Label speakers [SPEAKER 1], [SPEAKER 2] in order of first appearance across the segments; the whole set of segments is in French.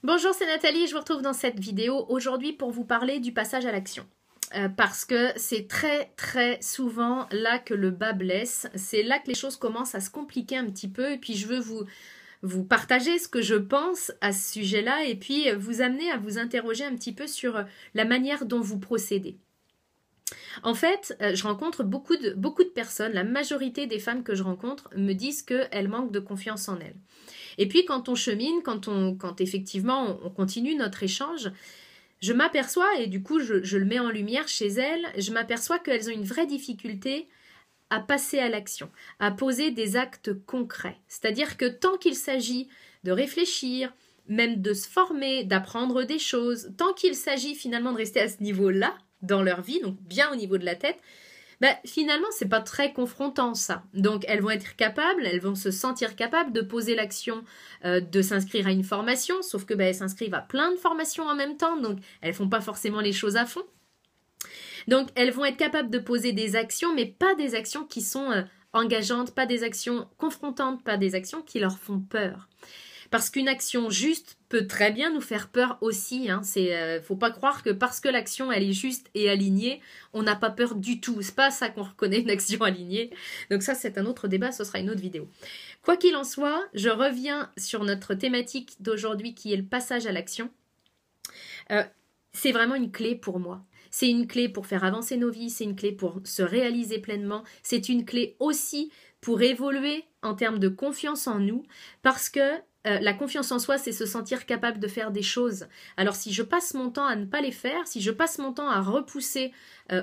[SPEAKER 1] Bonjour, c'est Nathalie, je vous retrouve dans cette vidéo aujourd'hui pour vous parler du passage à l'action. Parce que c'est très souvent là que le bas blesse, c'est là que les choses commencent à se compliquer un petit peu et puis je veux vous partager ce que je pense à ce sujet-là et puis vous amener à vous interroger un petit peu sur la manière dont vous procédez. En fait, je rencontre beaucoup de personnes, la majorité des femmes que je rencontre me disent qu'elles manquent de confiance en elles. Et puis quand on chemine, quand effectivement on continue notre échange, je m'aperçois, et du coup je le mets en lumière chez elles, je m'aperçois qu'elles ont une vraie difficulté à passer à l'action, à poser des actes concrets. C'est-à-dire que tant qu'il s'agit de réfléchir, même de se former, d'apprendre des choses, tant qu'il s'agit finalement de rester à ce niveau-là dans leur vie, donc bien au niveau de la tête, finalement, c'est pas très confrontant ça. Donc, elles vont être capables, elles vont se sentir capables de poser l'action, de s'inscrire à une formation, sauf que elles s'inscrivent à plein de formations en même temps, donc elles font pas forcément les choses à fond. Donc, elles vont être capables de poser des actions, mais pas des actions qui sont engageantes, pas des actions confrontantes, pas des actions qui leur font peur. Parce qu'une action juste peut très bien nous faire peur aussi. Faut pas croire que parce que l'action elle est juste et alignée, on n'a pas peur du tout. C'est pas ça qu'on reconnaît une action alignée. Donc ça c'est un autre débat, ce sera une autre vidéo. Quoi qu'il en soit, je reviens sur notre thématique d'aujourd'hui qui est le passage à l'action. C'est vraiment une clé pour moi. C'est une clé pour faire avancer nos vies, c'est une clé pour se réaliser pleinement, c'est une clé aussi pour évoluer en termes de confiance en nous, parce que la confiance en soi, c'est se sentir capable de faire des choses. Alors si je passe mon temps à ne pas les faire, si je passe mon temps à repousser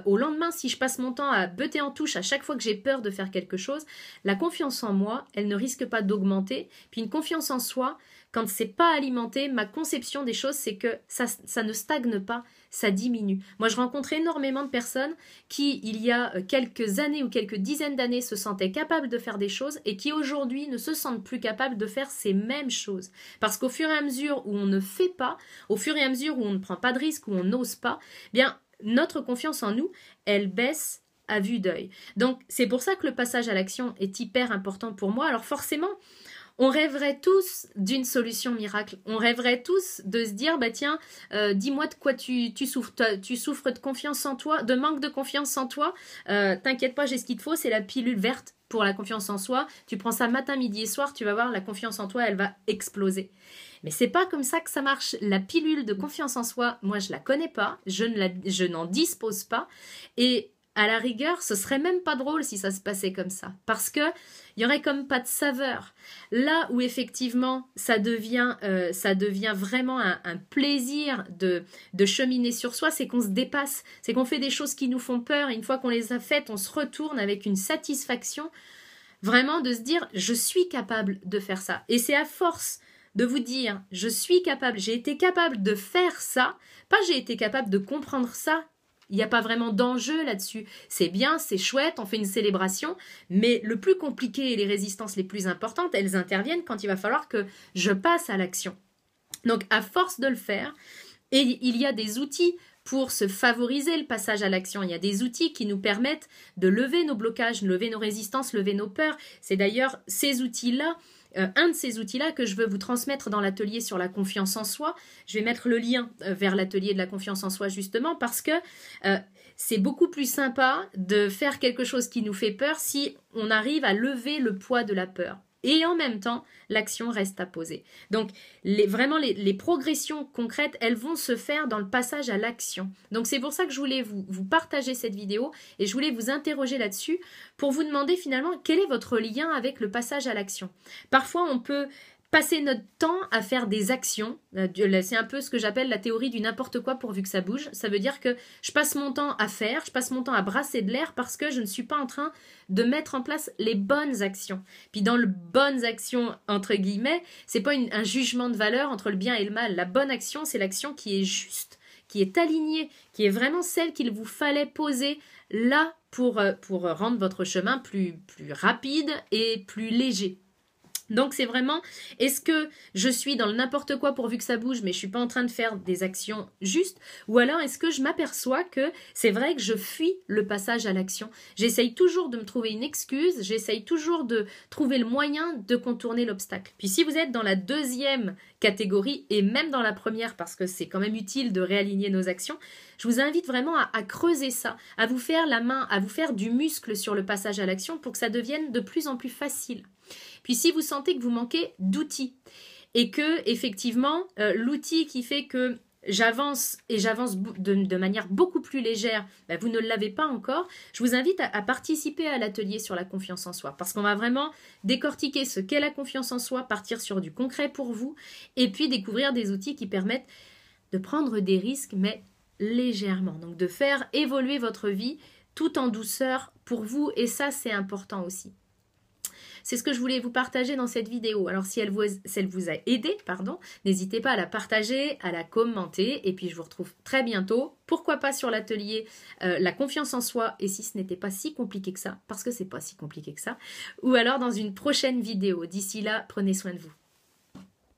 [SPEAKER 1] au lendemain, si je passe mon temps à buter en touche à chaque fois que j'ai peur de faire quelque chose, la confiance en moi, elle ne risque pas d'augmenter. Puis une confiance en soi, quand c'est pas alimenté, ma conception des choses, c'est que ça ne stagne pas, ça diminue. Moi, je rencontre énormément de personnes qui, il y a quelques années ou quelques dizaines d'années, se sentaient capables de faire des choses et qui aujourd'hui ne se sentent plus capables de faire ces mêmes choses. Parce qu'au fur et à mesure où on ne fait pas, au fur et à mesure où on ne prend pas de risque, où on n'ose pas, notre confiance en nous, elle baisse à vue d'œil. Donc, c'est pour ça que le passage à l'action est hyper important pour moi. Alors forcément, on rêverait tous d'une solution miracle. On rêverait tous de se dire, tiens, dis-moi de quoi tu souffres. Tu souffres de confiance en toi, de manque de confiance en toi. T'inquiète pas, j'ai ce qu'il te faut, c'est la pilule verte pour la confiance en soi. Tu prends ça matin, midi et soir, tu vas voir, la confiance en toi, elle va exploser. Mais c'est pas comme ça que ça marche. La pilule de confiance en soi, moi je la connais pas, je n'en dispose pas. Et à la rigueur, ce serait même pas drôle si ça se passait comme ça. Parce que il y aurait comme pas de saveur. Là où effectivement ça devient vraiment un plaisir de cheminer sur soi, c'est qu'on se dépasse, c'est qu'on fait des choses qui nous font peur et une fois qu'on les a faites, on se retourne avec une satisfaction vraiment de se dire je suis capable de faire ça. Et c'est à force de vous dire je suis capable, j'ai été capable de faire ça, pas j'ai été capable de comprendre ça. Il n'y a pas vraiment d'enjeu là-dessus. C'est bien, c'est chouette, on fait une célébration, mais le plus compliqué et les résistances les plus importantes, elles interviennent quand il va falloir que je passe à l'action. Donc, à force de le faire, et il y a des outils pour se favoriser le passage à l'action. Il y a des outils qui nous permettent de lever nos blocages, lever nos résistances, lever nos peurs. C'est d'ailleurs ces outils-là, un de ces outils-là que je veux vous transmettre dans l'atelier sur la confiance en soi. Je vais mettre le lien vers l'atelier de la confiance en soi justement parce que c'est beaucoup plus sympa de faire quelque chose qui nous fait peur si on arrive à lever le poids de la peur. Et en même temps, l'action reste à poser. Donc, les progressions concrètes, elles vont se faire dans le passage à l'action. Donc, c'est pour ça que je voulais vous partager cette vidéo et je voulais vous interroger là-dessus pour vous demander finalement quel est votre lien avec le passage à l'action. Parfois, on peut passer notre temps à faire des actions. C'est un peu ce que j'appelle la théorie du n'importe quoi pourvu que ça bouge. Ça veut dire que je passe mon temps à faire, je passe mon temps à brasser de l'air parce que je ne suis pas en train de mettre en place les bonnes actions. Puis dans les bonnes actions, entre guillemets, c'est pas un jugement de valeur entre le bien et le mal. La bonne action, c'est l'action qui est juste, qui est alignée, qui est vraiment celle qu'il vous fallait poser là pour rendre votre chemin plus rapide et plus léger. Donc c'est vraiment, est-ce que je suis dans le n'importe quoi pourvu que ça bouge, mais je suis pas en train de faire des actions justes, ou alors est-ce que je m'aperçois que c'est vrai que je fuis le passage à l'action. J'essaye toujours de me trouver une excuse, j'essaye toujours de trouver le moyen de contourner l'obstacle. Puis si vous êtes dans la deuxième catégorie, et même dans la première, parce que c'est quand même utile de réaligner nos actions, je vous invite vraiment à creuser ça, à vous faire la main, à vous faire du muscle sur le passage à l'action pour que ça devienne de plus en plus facile. Puis si vous sentez que vous manquez d'outils et que effectivement l'outil qui fait que j'avance et j'avance de manière beaucoup plus légère, ben vous ne l'avez pas encore, je vous invite à participer à l'atelier sur la confiance en soi parce qu'on va vraiment décortiquer ce qu'est la confiance en soi, partir sur du concret pour vous et puis découvrir des outils qui permettent de prendre des risques mais légèrement, donc de faire évoluer votre vie tout en douceur pour vous et ça c'est important aussi. C'est ce que je voulais vous partager dans cette vidéo. Alors si elle vous a aidé, n'hésitez pas à la partager, à la commenter. Et puis je vous retrouve très bientôt. Pourquoi pas sur l'atelier la confiance en soi. Et si ce n'était pas si compliqué que ça, parce que c'est pas si compliqué que ça. Ou alors dans une prochaine vidéo. D'ici là, prenez soin de vous.